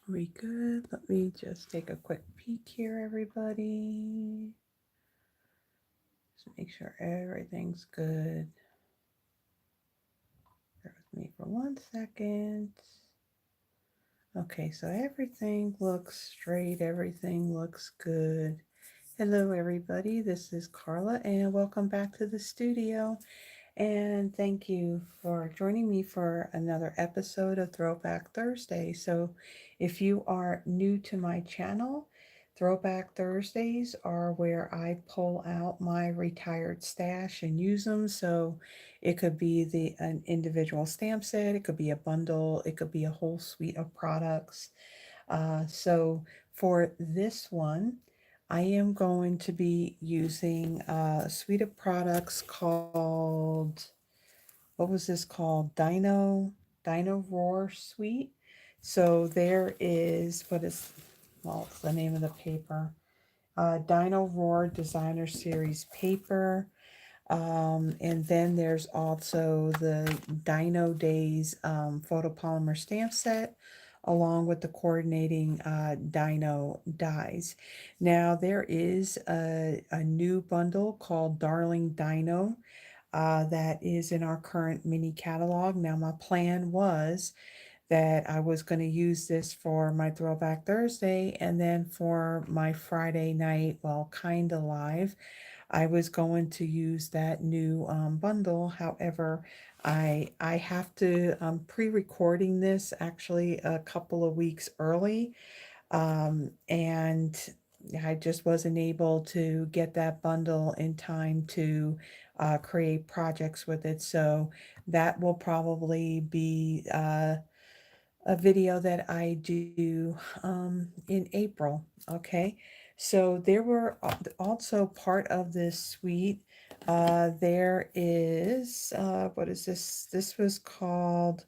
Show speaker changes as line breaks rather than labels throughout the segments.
We good? Let me just take a quick peek here, everybody. Just make sure everything's good. Bear with me for 1 second. Okay, so everything looks straight. Everything looks good. Hello, everybody. This is Carla, and welcome back to the studio. And thank you for joining me for another episode of Throwback Thursday. So, if you are new to my channel, Throwback Thursdays are where I pull out my retired stash and use them. So, it could be an individual stamp set, it could be a bundle, it could be a whole suite of products. So, for this one, I am going to be using a suite of products called, what was this called? Dino Roar Suite. So there is, well, it's the name of the paper. Dino Roar Designer Series paper. And then there's also the Dino Days photopolymer stamp set, along with the coordinating Dino dies. Now, there is a new bundle called Darling Dino that is in our current mini catalog. Now, my plan was that I was going to use this for my Throwback Thursday, and then for my Friday night, well, kind of live, I was going to use that new bundle. However, I have to pre-recording this actually a couple of weeks early, and I just wasn't able to get that bundle in time to create projects with it. So that will probably be a video that I do in April. Okay, so there were also part of this suite. There is what is this? This was called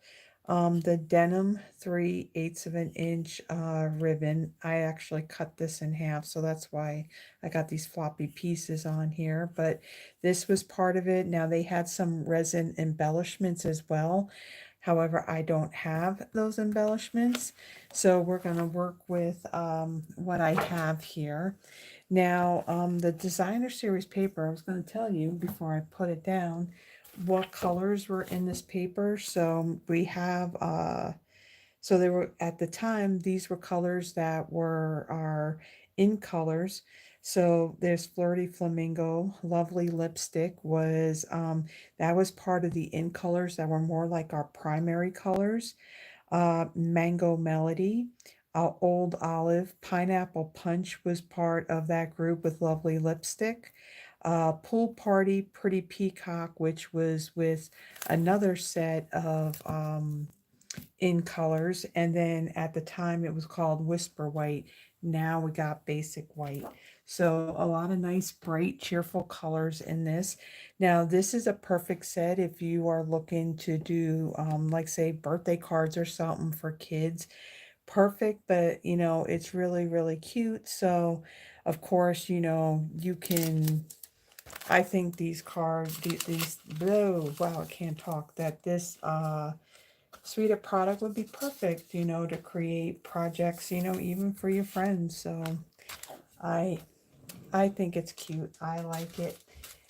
the Denim 3/8 of an inch ribbon. I actually cut this in half, so that's why I got these floppy pieces on here. But this was part of it. Now they had some resin embellishments as well. However, I don't have those embellishments, so we're going to work with what I have here. Now, the designer series paper, I was going to tell you before I put it down what colors were in this paper. So we have, so they were at the time, these were colors that were are in colors. So there's Flirty Flamingo, Lovely Lipstick was that was part of the in colors that were more like our primary colors. Mango Melody, Old Olive, Pineapple Punch was part of that group with Lovely Lipstick. Pool Party, Pretty Peacock, which was with another set of in colors, and then at the time it was called Whisper White. Now we got Basic White. So a lot of nice bright cheerful colors in this. Now this is a perfect set if you are looking to do like say birthday cards or something for kids. Perfect, but it's really cute. So of course, you can, I think these cards, these, oh wow, I can't talk, that this suite of product would be perfect, to create projects, even for your friends. So I I think it's cute. I like it.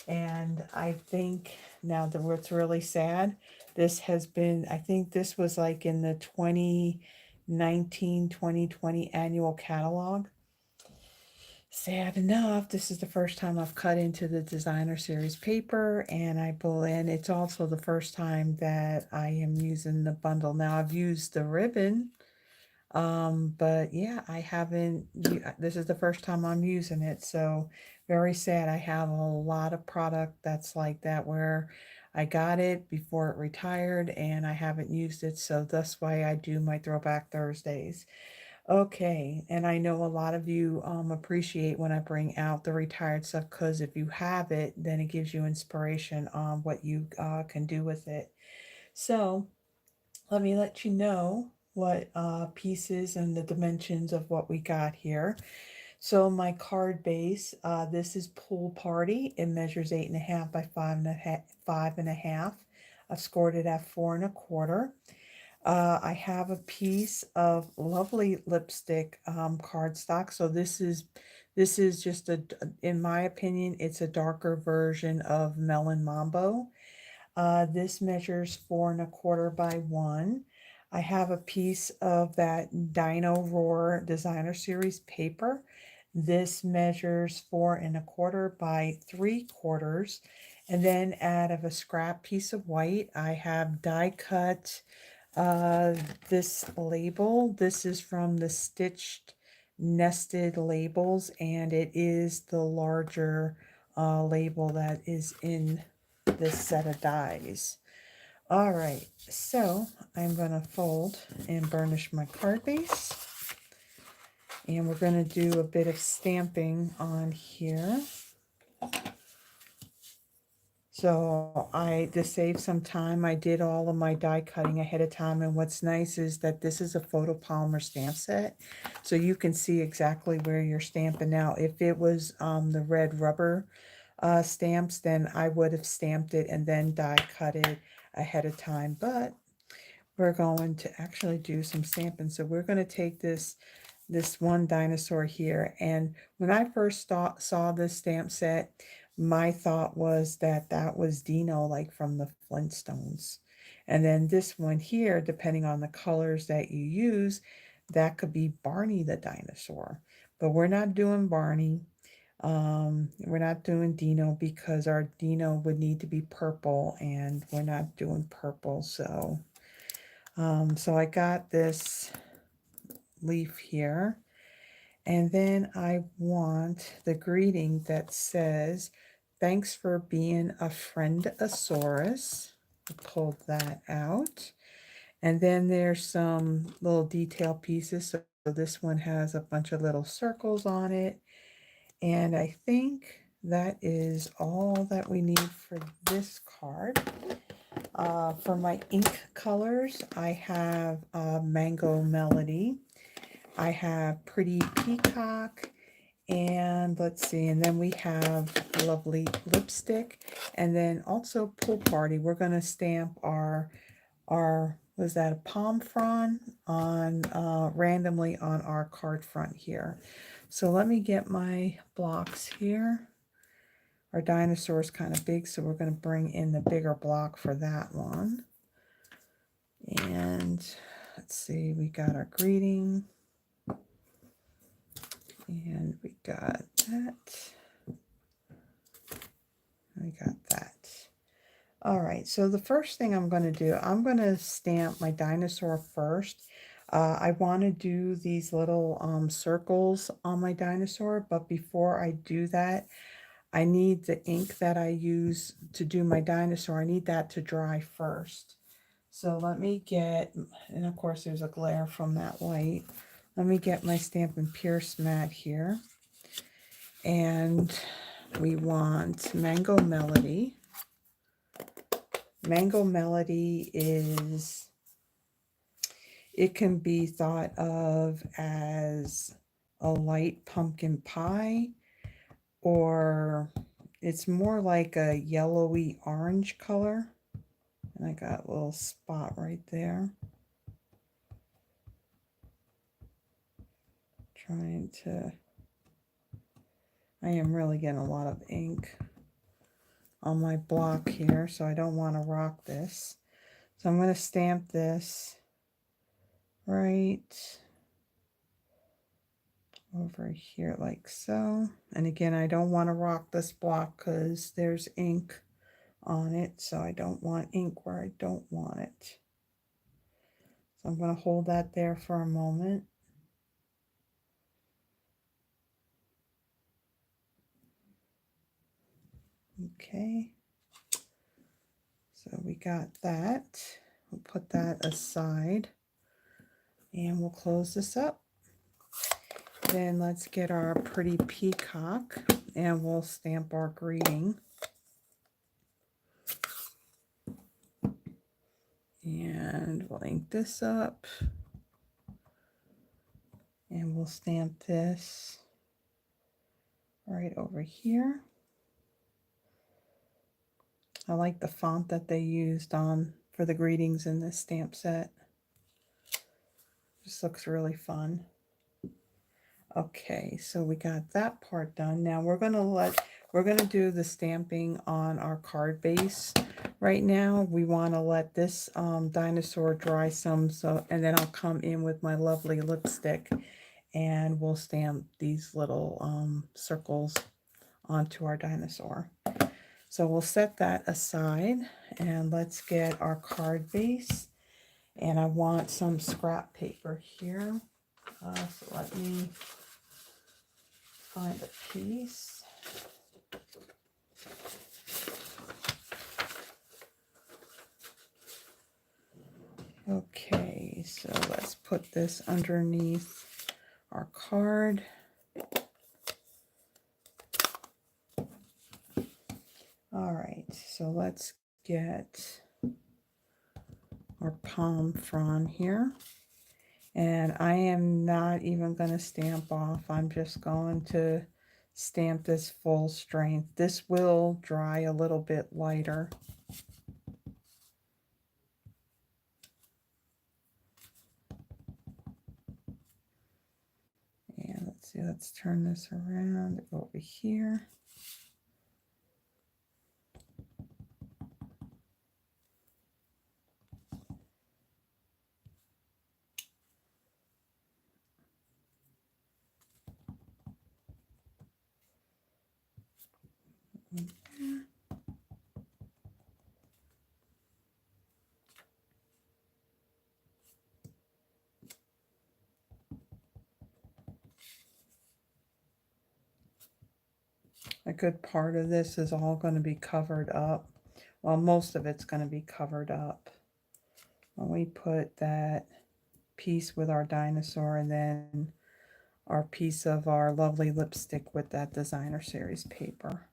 And I think now that what's really sad, this has been, I think this was like in the 2019-2020 annual catalog. Sad enough, this is the first time I've cut into the designer series paper, and and it's also the first time that I am using the bundle. Now I've used the ribbon, but yeah, I haven't. This is the first time I'm using it, so very sad. I have a lot of product that's like that where I got it before it retired, and I haven't used it, so that's why I do my Throwback Thursdays. Okay, and I know a lot of you appreciate when I bring out the retired stuff because if you have it, then it gives you inspiration on what you can do with it. So let me let you know what pieces and the dimensions of what we got here. So my card base, this is Pool Party. It measures 8.5 by 5.5. I've scored it at 4 1/4. I have a piece of lovely lipstick cardstock. So this is just in my opinion, it's a darker version of Melon Mambo. This measures 4 1/4 by 1. I have a piece of that Dino Roar Designer Series paper. This measures 4 1/4 by 3/4. And then out of a scrap piece of white, I have die cut uh, this label. This is from the Stitched Nested Labels, and it is the larger label that is in this set of dies. All right, so I'm going to fold and burnish my card base. And we're going to do a bit of stamping on here. So to save some time, I did all of my die cutting ahead of time. And what's nice is that this is a photopolymer stamp set. So you can see exactly where you're stamping. Now, if it was the red rubber stamps, then I would have stamped it and then die cut it ahead of time. But we're going to actually do some stamping. So we're going to take this one dinosaur here. And when I first saw this stamp set, my thought was that that was Dino, like from the Flintstones. And then this one here, depending on the colors that you use, that could be Barney the dinosaur. But we're not doing Barney. We're not doing Dino because our Dino would need to be purple, and we're not doing purple. So I got this leaf here. And then I want the greeting that says, "Thanks for being a friend-asaurus." I pulled that out. And then there's some little detail pieces. So this one has a bunch of little circles on it. And I think that is all that we need for this card. For my ink colors, I have Mango Melody. I have Pretty Peacock, and let's see, and then we have Lovely Lipstick, and then also Pool Party. We're going to stamp our was that a palm frond on randomly on our card front here. So let me get my blocks here. Our dinosaur is kind of big, so we're going to bring in the bigger block for that one. And let's see, we got our greeting. And we got that. We got that. All right, so the first thing I'm going to do, I'm going to stamp my dinosaur first. I want to do these little circles on my dinosaur, but before I do that, I need the ink that I use to do my dinosaur. I need that to dry first. So let me get, and of course there's a glare from that light. Let me get my Stampin' Pierce mat here. And we want Mango Melody. Mango Melody it can be thought of as a light pumpkin pie, or it's more like a yellowy orange color. And I got a little spot right there. I am really getting a lot of ink on my block here, so I don't want to rock this. So I'm going to stamp this right over here like so. And again, I don't want to rock this block because there's ink on it, so I don't want ink where I don't want it. So I'm going to hold that there for a moment. Okay, so we got that. We'll put that aside and we'll close this up. Then let's get our Pretty Peacock and we'll stamp our greeting. And we'll ink this up. And we'll stamp this right over here. I like the font that they used for the greetings in this stamp set. Just looks really fun. Okay, so we got that part done. Now we're gonna do the stamping on our card base. Right now we want to let this dinosaur dry some, so and then I'll come in with my lovely lipstick and we'll stamp these little circles onto our dinosaur. So we'll set that aside and let's get our card base. And I want some scrap paper here. So let me find a piece. Okay, so let's put this underneath our card. All right, so let's get our palm frond here. And I am not even going to stamp off. I'm just going to stamp this full strength. This will dry a little bit lighter. And let's see, let's turn this around over here. A good part of this is all going to be covered up. Well, most of it's going to be covered up. When we put that piece with our dinosaur and then our piece of our lovely lipstick with that designer series paper.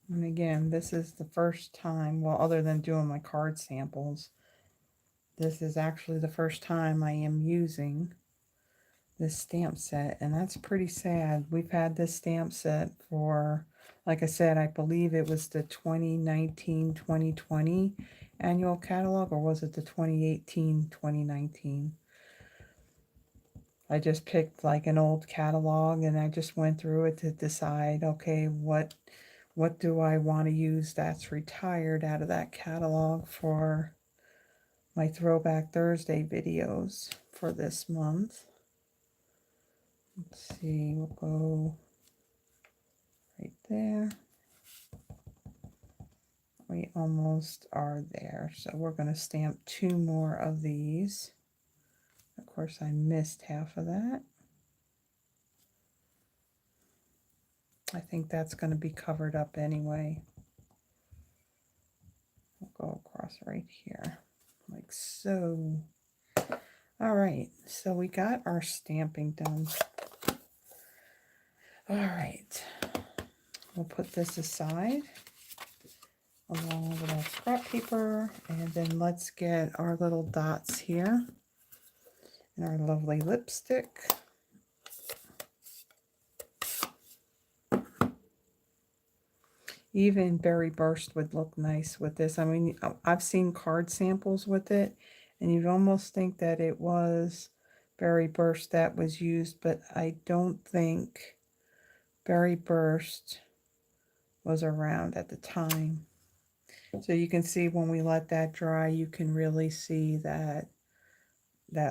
And again, this is the first time, well, other than doing my card samples, this is actually the first time I am using this stamp set, and that's pretty sad. We've had this stamp set for, like I said, I believe it was the 2019-2020 annual catalog, or was it the 2018-2019? I just picked like an old catalog and I just went through it to decide, okay, what do I want to use that's retired out of that catalog for my Throwback Thursday videos for this month. Let's see, we'll go right there. We almost are there. So we're going to stamp 2 more of these. Of course, I missed half of that. I think that's going to be covered up anyway. We'll go across right here, like so. All right, so we got our stamping done. All right, we'll put this aside along with our scrap paper, and then let's get our little dots here and our lovely lipstick. Even Berry Burst would look nice with this. I mean, I've seen card samples with it, and you'd almost think that it was Berry Burst that was used, but I don't think Berry Burst was around at the time. So you can see when we let that dry, you can really see that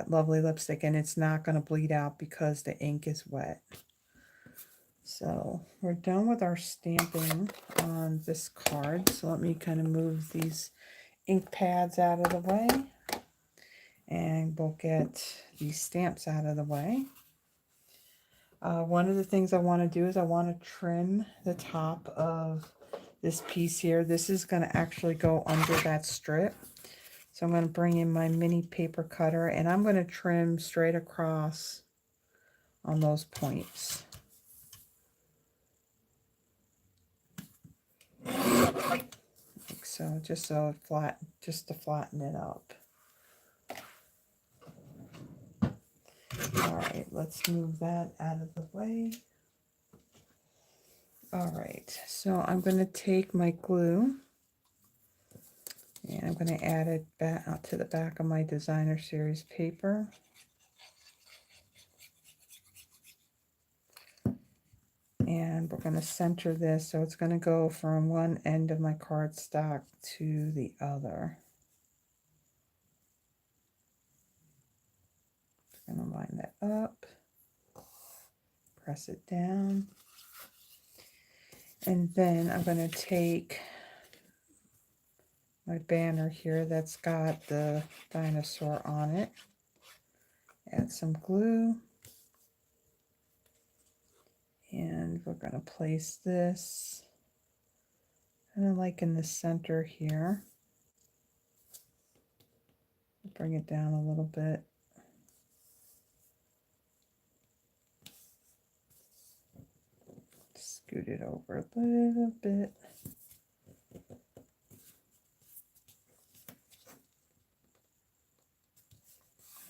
lovely lipstick, and it's not going to bleed out because the ink is wet. So we're done with our stamping on this card. So let me kind of move these ink pads out of the way, and we'll get these stamps out of the way. One of the things I want to do is I want to trim the top of this piece here. This is going to actually go under that strip. So I'm going to bring in my mini paper cutter, and I'm going to trim straight across on those points. Like so, just so it just to flatten it up. All right, let's move that out of the way. All right, so I'm going to take my glue and I'm going to add it back out to the back of my designer series paper. And we're going to center this, so it's going to go from one end of my cardstock to the other. I'm going to line that up, press it down, and then I'm going to take my banner here that's got the dinosaur on it, add some glue, and we're going to place this kind of like in the center here. Bring it down a little bit. Scoot it over a little bit.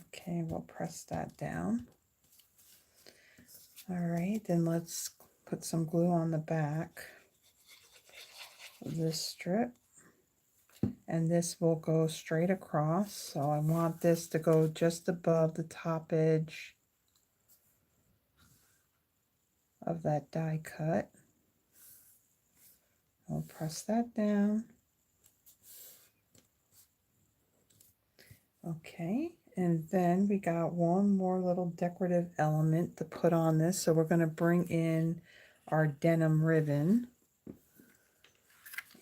Okay, we'll press that down. All right, then let's put some glue on the back of this strip. And this will go straight across. So I want this to go just above the top edge of that die cut. I'll press that down. Okay, and then we got one more little decorative element to put on this. So we're going to bring in our denim ribbon.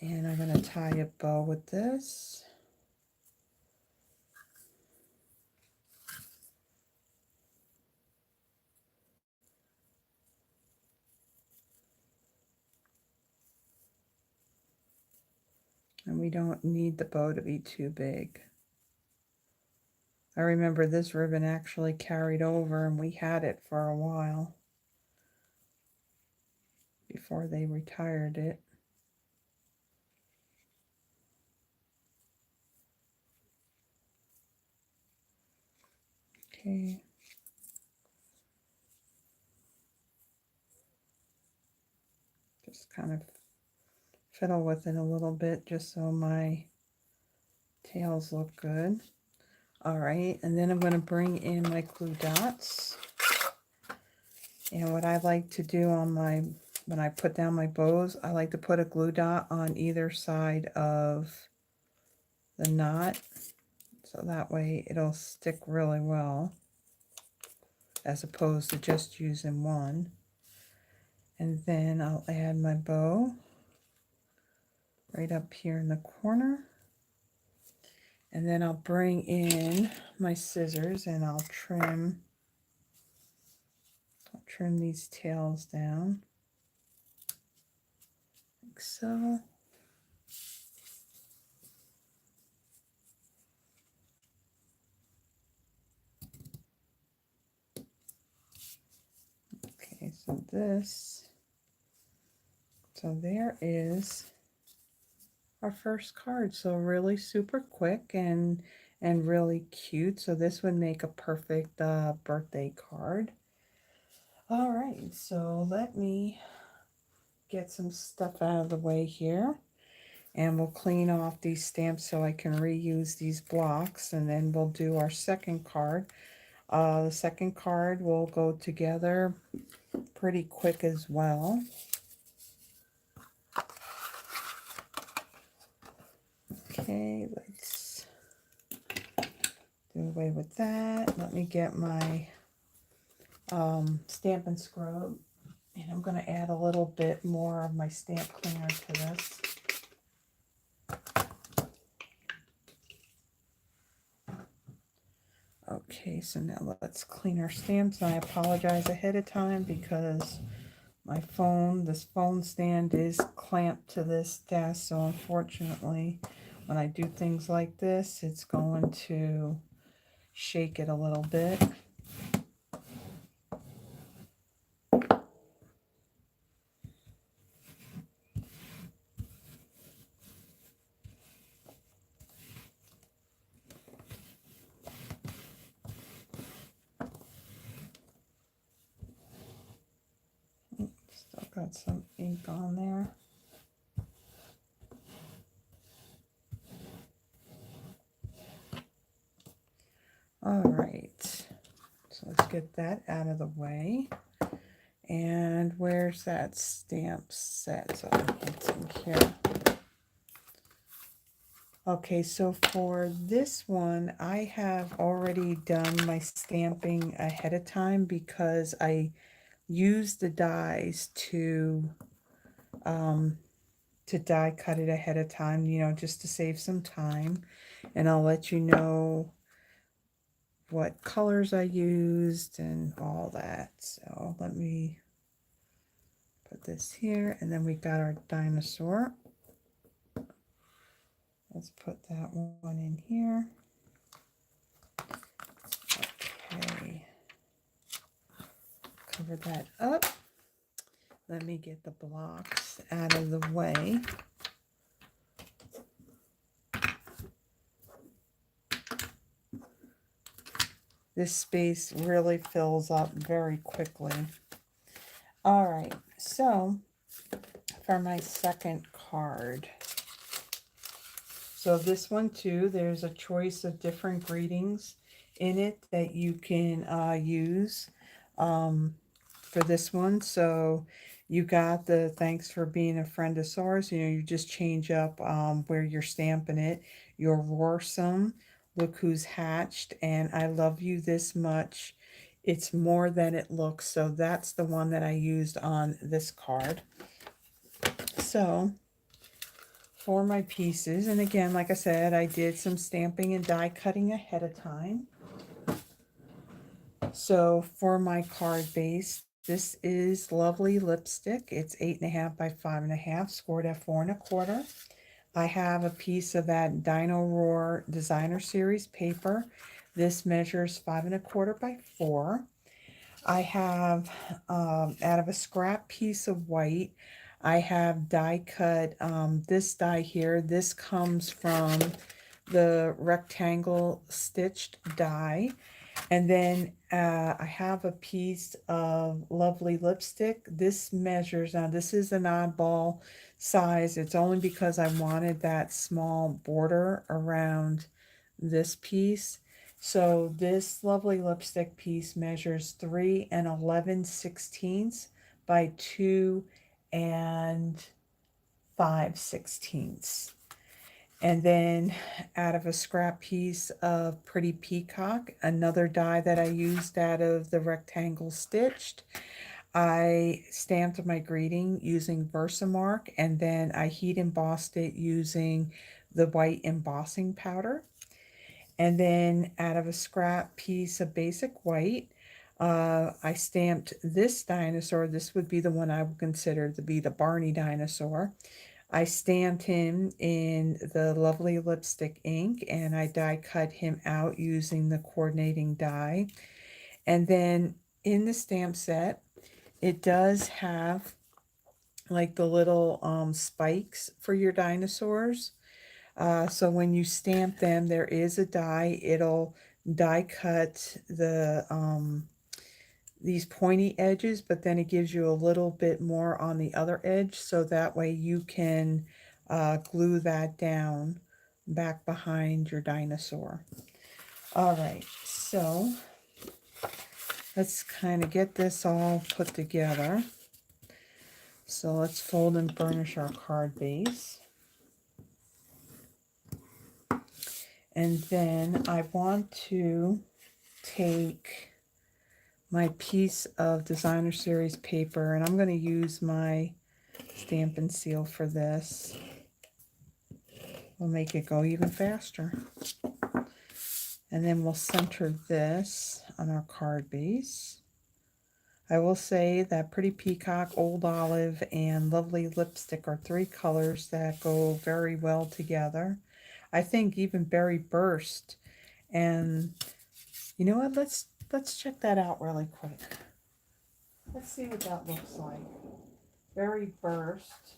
And I'm going to tie a bow with this. And we don't need the bow to be too big. I remember this ribbon actually carried over and we had it for a while before they retired it. Okay. Just kind of fiddle with it a little bit just so my tails look good. All right, and then I'm going to bring in my glue dots. And what I like to do on my, when I put down my bows, I like to put a glue dot on either side of the knot. So that way it'll stick really well, as opposed to just using one. And then I'll add my bow right up here in the corner. And then I'll bring in my scissors and I'll trim these tails down, like so. Okay, so there is our first card. So really super quick and really cute. So this would make a perfect birthday card. All right, so let me get some stuff out of the way here. And we'll clean off these stamps so I can reuse these blocks. And then we'll do our second card. The second card will go together pretty quick as well. Okay, let's do away with that. Let me get my Stampin' Scrub. And I'm going to add a little bit more of my stamp cleaner to this. Okay, so now let's clean our stamps. I apologize ahead of time because my phone, this phone stand is clamped to this desk. So unfortunately, when I do things like this, it's going to shake it a little bit. Got some ink on there. All right, so let's get that out of the way. And where's that stamp set? So it's in here. Okay, so for this one, I have already done my stamping ahead of time because I used the dies to die cut it ahead of time, you know, just to save some time. And I'll let you know what colors I used and all that. So let me put this here, and then we got our dinosaur. Let's put that one in here. Okay, cover that up. Let me get the blocks out of the way. This space really fills up very quickly. All right, so for my second card. So this one too, there's a choice of different greetings in it that you can use for this one. So you got the thanks for being a friend of ours. You know, you just change up where you're stamping it. You're roarsome. Look who's hatched, and I love you this much. It's more than it looks. So that's the one that I used on this card. So for my pieces, and again, like I said, I did some stamping and die cutting ahead of time. So for my card base, this is Lovely Lipstick. It's 8.5 by 5.5, scored at 4 1/4. I have a piece of that Dinoroar Designer Series paper. This measures 5 1/4 by 4. I have, out of a scrap piece of white, I have die cut this die here. This comes from the rectangle stitched die. And then I have a piece of Lovely Lipstick. This measures, now this is an oddball size. It's only because I wanted that small border around this piece. So this Lovely Lipstick piece measures 3 11/16 by 2 5/16. And then out of a scrap piece of Pretty Peacock, another die that I used out of the rectangle stitched, I stamped my greeting using Versamark, and then I heat embossed it using the white embossing powder. And then out of a scrap piece of basic white, I stamped this dinosaur. This would be the one I would consider to be the Barney dinosaur. I stamped him in the Lovely Lipstick ink, and I die cut him out using the coordinating die. And then in the stamp set, it does have like the little spikes for your dinosaurs. So when you stamp them, there is a die. It'll die cut the these pointy edges, but then it gives you a little bit more on the other edge, so that way you can glue that down back behind your dinosaur. All right, so let's kind of get this all put together. So let's fold and burnish our card base. And then I want to take my piece of Designer Series paper, and I'm going to use my Stampin' Seal for this. We'll make it go even faster. And then we'll center this on our card base. I will say that Pretty Peacock, Old Olive, and Lovely Lipstick are 3 colors that go very well together. I think even Berry Burst, and you know what, let's check that out really quick. Let's see what that looks like. Berry Burst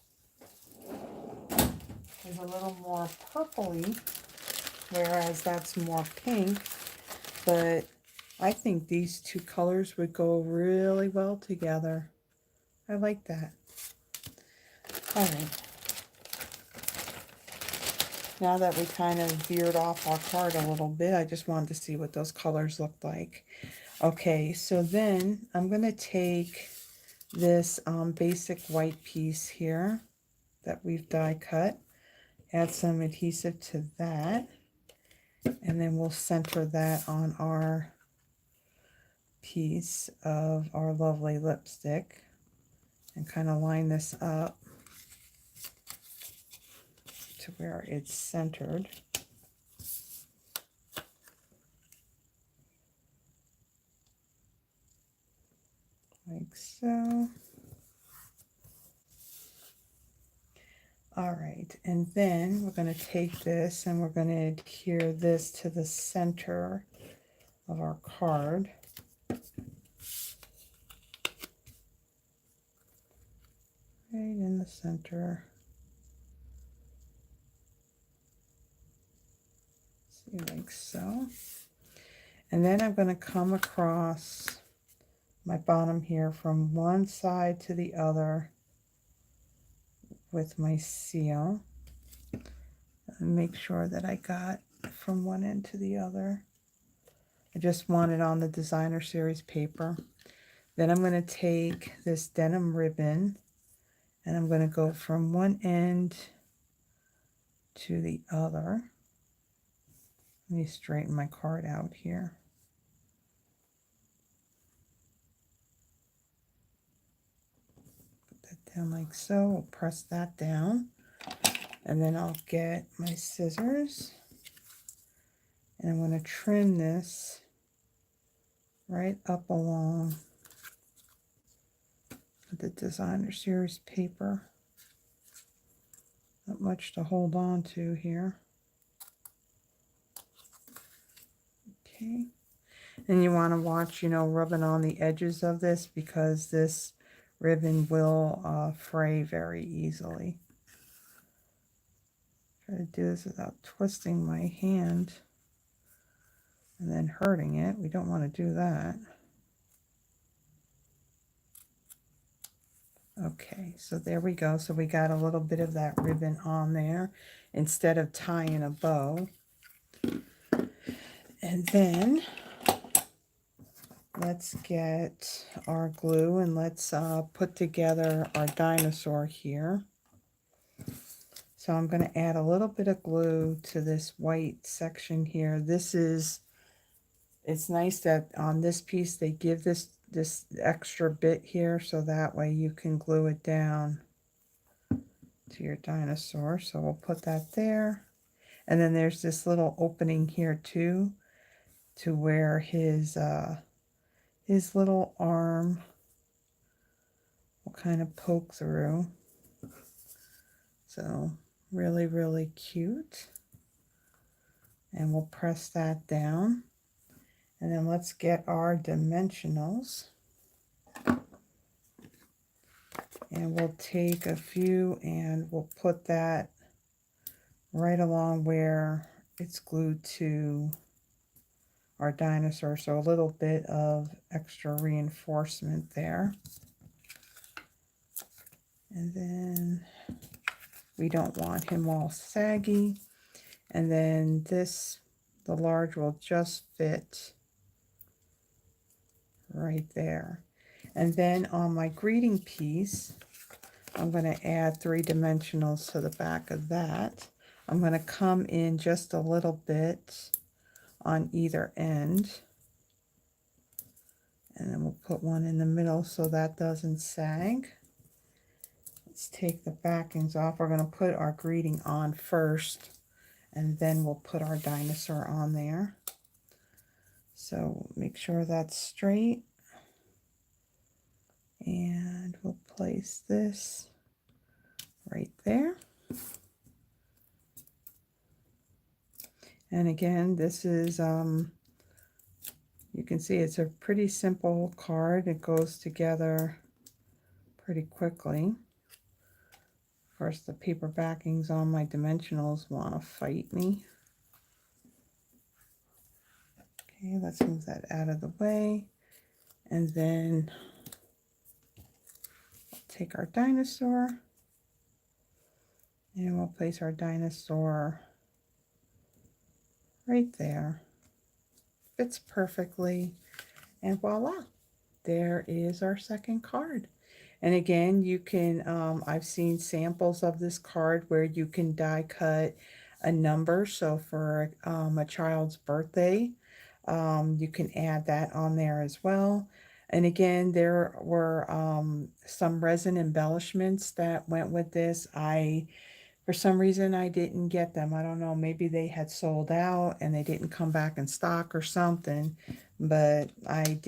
is a little more purpley, whereas that's more pink, but I think these 2 colors would go really well together. I like that. All right. Now that we kind of veered off our card a little bit, I just wanted to see what those colors looked like. Okay, so then I'm going to take this basic white piece here that we've die cut, add some adhesive to that, and then we'll center that on our piece of our lovely lipstick and kind of line this up to where it's centered. Like so. All right, and then we're going to take this and we're going to adhere this to the center of our card. Right in the center. See, like so. And then I'm going to come across my bottom here from one side to the other with my seal. And make sure that I got from one end to the other. I just want it on the designer series paper. Then I'm going to take this denim ribbon and I'm going to go from one end to the other. Let me straighten my card out here. Put that down like so. We'll press that down. And then I'll get my scissors. And I'm going to trim this right up along the designer series paper. Not much to hold on to here. Okay. And you want to watch, rubbing on the edges of this because this ribbon will fray very easily. Try to do this without twisting my hand and then hurting it. We don't want to do that. Okay, so there we go. So we got a little bit of that ribbon on there instead of tying a bow. And then let's get our glue and let's put together our dinosaur here. So I'm going to add a little bit of glue to this white section here. It's nice that on this piece they give this extra bit here so that way you can glue it down to your dinosaur. So we'll put that there. And then there's this little opening here too, to where his little arm will kind of poke through. So really, really cute. And we'll press that down. And then let's get our dimensionals. And we'll take a few and we'll put that right along where it's glued to our dinosaur. So a little bit of extra reinforcement there. And then we don't want him all saggy. And then the large will just fit right there. And then on my greeting piece, I'm going to add 3 dimensionals to the back of that. I'm going to come in just a little bit on either end. And then we'll put one in the middle so that doesn't sag. Let's take the backings off. We're going to put our greeting on first, and then we'll put our dinosaur on there. So make sure that's straight. And we'll place this right there. And again, this is, you can see it's a pretty simple card. It goes together pretty quickly. Of course, the paper backings on my dimensionals want to fight me. Okay, let's move that out of the way. And then take our dinosaur and we'll place our dinosaur right there. Fits perfectly, and voila, there is our second card. And again, you can, I've seen samples of this card where you can die cut a number. So for a child's birthday, you can add that on there as well. And again, there were some resin embellishments that went with this. For some reason, I didn't get them. I don't know, maybe they had sold out and they didn't come back in stock or something, but I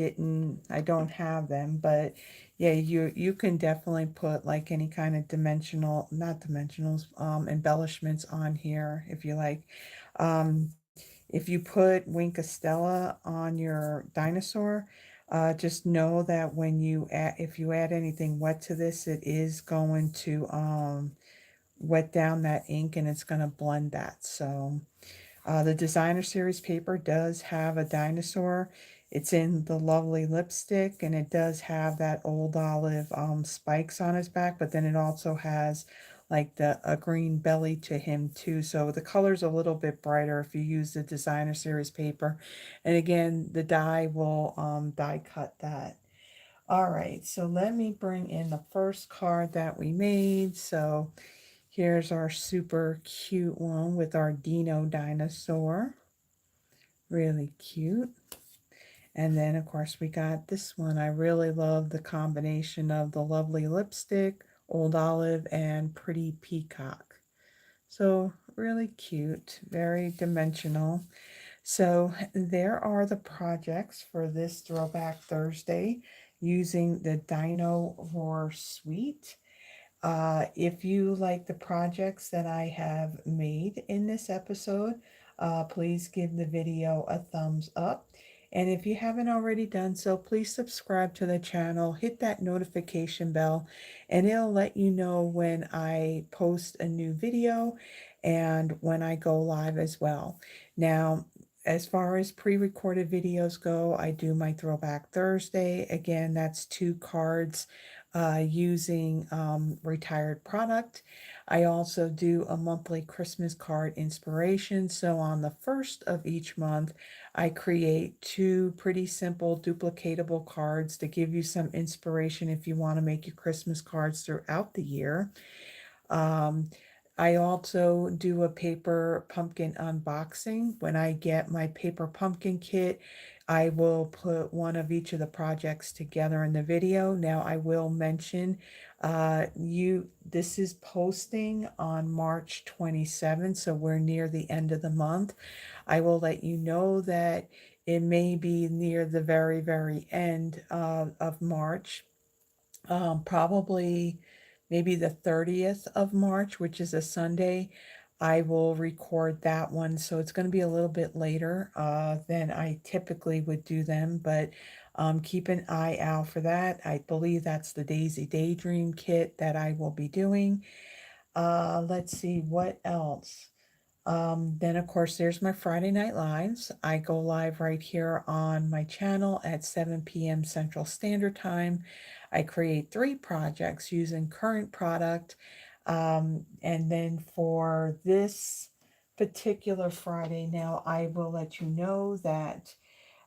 don't have them. But yeah, you can definitely put like any kind of not dimensionals, embellishments on here if you like. If you put Wink Stella on your dinosaur, just know that if you add anything wet to this, it is going to wet down that ink and it's going to blend that. So the designer series paper does have a dinosaur. It's in the lovely lipstick, and it does have that old olive spikes on his back, but then it also has like a green belly to him too. So the color's a little bit brighter if you use the designer series paper. And again, the die will die cut that. All right, so let me bring in the first card that we made. So here's our super cute one with our Dino dinosaur. Really cute. And then, of course, we got this one. I really love the combination of the lovely lipstick, old olive, and pretty peacock. So really cute, very dimensional. So there are the projects for this Throwback Thursday using the Dino Roar Suite. If you like the projects that I have made in this episode, please give the video a thumbs up. And if you haven't already done so, please subscribe to the channel, hit that notification bell, and it'll let you know when I post a new video and when I go live as well. Now, as far as pre-recorded videos go, I do my Throwback Thursday. Again, that's 2 cards using retired product. I also do a monthly Christmas card inspiration. So on the first of each month, I create 2 pretty simple duplicatable cards to give you some inspiration if you want to make your Christmas cards throughout the year. Um, I also do a paper pumpkin unboxing. When I get my paper pumpkin kit, I will put one of each of the projects together in the video. Now I will mention this is posting on March 27th, so we're near the end of the month. I will let you know that it may be near the very, very end of March, probably maybe the 30th of March, which is a Sunday. I will record that one. So it's going to be a little bit later than I typically would do them, but keep an eye out for that. I believe that's the Daisy Daydream kit that I will be doing. Let's see what else. Then, of course, there's my Friday Night Lives. I go live right here on my channel at 7 p.m. Central Standard Time. I create 3 projects using current product. And then for this particular Friday, now I will let you know that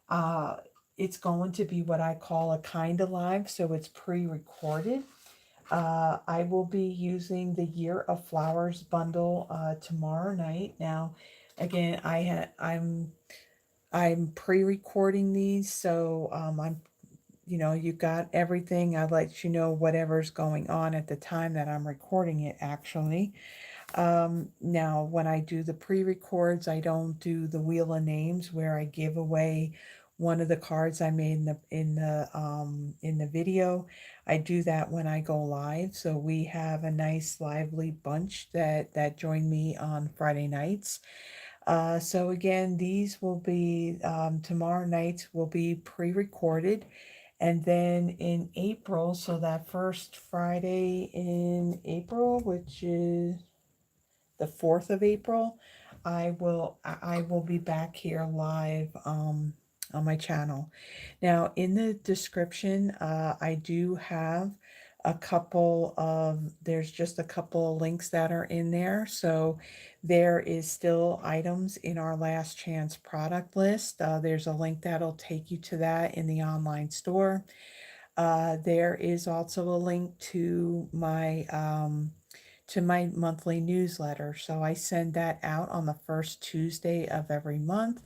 uh, it's going to be what I call a kind of live, so it's pre-recorded. I will be using the Year of Flowers bundle tomorrow night. Now, again, I'm pre-recording these, so you got everything. I'll let you know whatever's going on at the time that I'm recording it, actually. Now, when I do the pre-records, I don't do the Wheel of Names where I give away one of the cards I made in the video. I do that when I go live. So we have a nice lively bunch that join me on Friday nights. So again, these will be tomorrow nights will be pre-recorded. And then in April, so that first Friday in April, which is the 4th of April, I will be back here live on my channel. Now in the description, I do have there's just a couple of links that are in there. So there is still items in our last chance product list. There's a link that'll take you to that in the online store. There is also a link to my monthly newsletter. So I send that out on the first Tuesday of every month.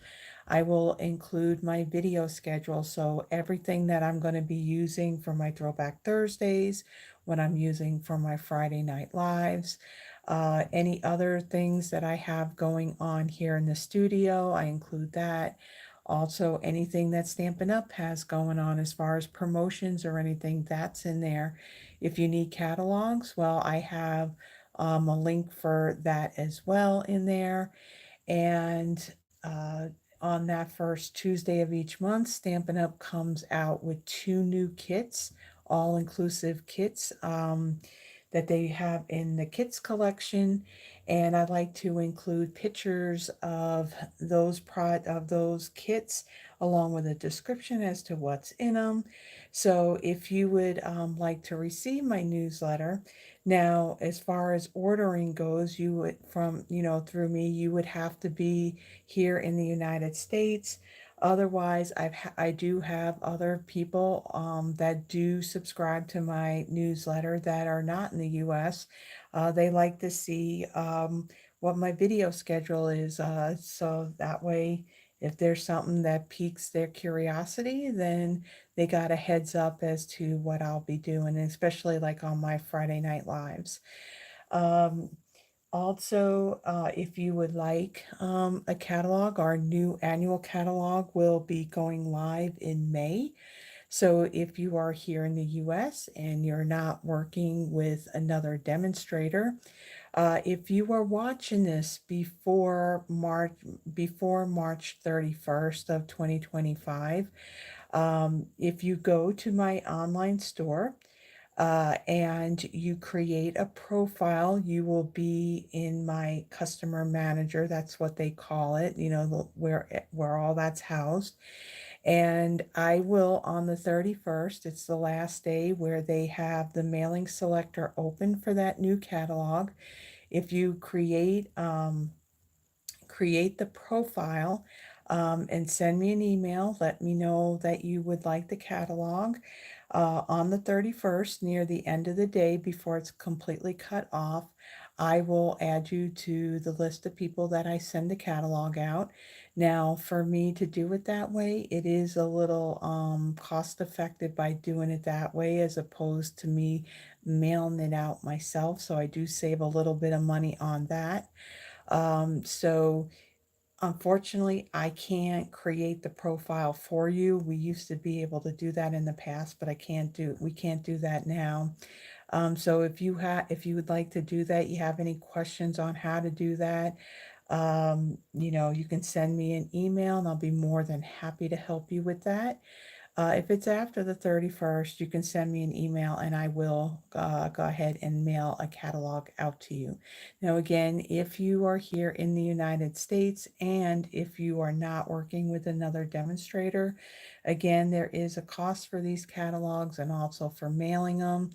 I will include my video schedule. So everything that I'm going to be using for my Throwback Thursdays, what I'm using for my Friday Night Lives, any other things that I have going on here in the studio, I include that. Also, anything that Stampin' Up! Has going on as far as promotions or anything, that's in there. If you need catalogs, well, I have a link for that as well in there. And on that first Tuesday of each month, Stampin' Up! Comes out with 2 new kits, all-inclusive kits that they have in the kits collection. And I like to include pictures of those kits along with a description as to what's in them. So if you would like to receive my newsletter, now as far as ordering goes, you would through me, you would have to be here in the United States. Otherwise, I do have other people that do subscribe to my newsletter that are not in the U.S. They like to see what my video schedule is, so that way, if there's something that piques their curiosity, then they got a heads up as to what I'll be doing, especially like on my Friday Night Lives. Um, Also, if you would like a catalog, our new annual catalog will be going live in May. So if you are here in the US and you're not working with another demonstrator, if you are watching this before March 31st of 2025, if you go to my online store, and you create a profile, you will be in my customer manager. That's what they call it, where all that's housed. And I will, on the 31st, it's the last day where they have the mailing selector open for that new catalog. If you create the profile and send me an email. Let me know that you would like the catalog. On the 31st, near the end of the day, before it's completely cut off, I will add you to the list of people that I send the catalog out. Now, for me to do it that way, it is a little cost effective by doing it that way as opposed to me mailing it out myself. So I do save a little bit of money on that. So unfortunately, I can't create the profile for you. We used to be able to do that in the past, but we can't do that now. So if you would like to do that, you have any questions on how to do that, you can send me an email and I'll be more than happy to help you with that. If it's after the 31st, you can send me an email and I will go ahead and mail a catalog out to you. Now, again, if you are here in the United States and if you are not working with another demonstrator, again, there is a cost for these catalogs and also for mailing them.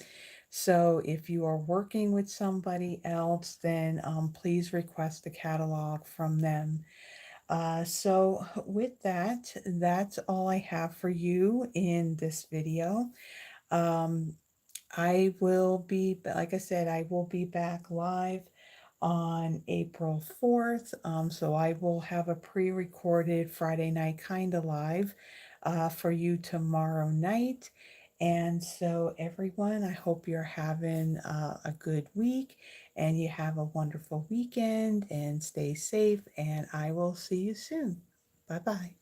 So if you are working with somebody else, then please request a catalog from them. So with that, that's all I have for you in this video. Um, I will be, like I said, I will be back live on April 4th. So I will have a pre-recorded Friday night kind of live for you tomorrow night. And so everyone, I hope you're having a good week and you have a wonderful weekend and stay safe and I will see you soon. Bye-bye.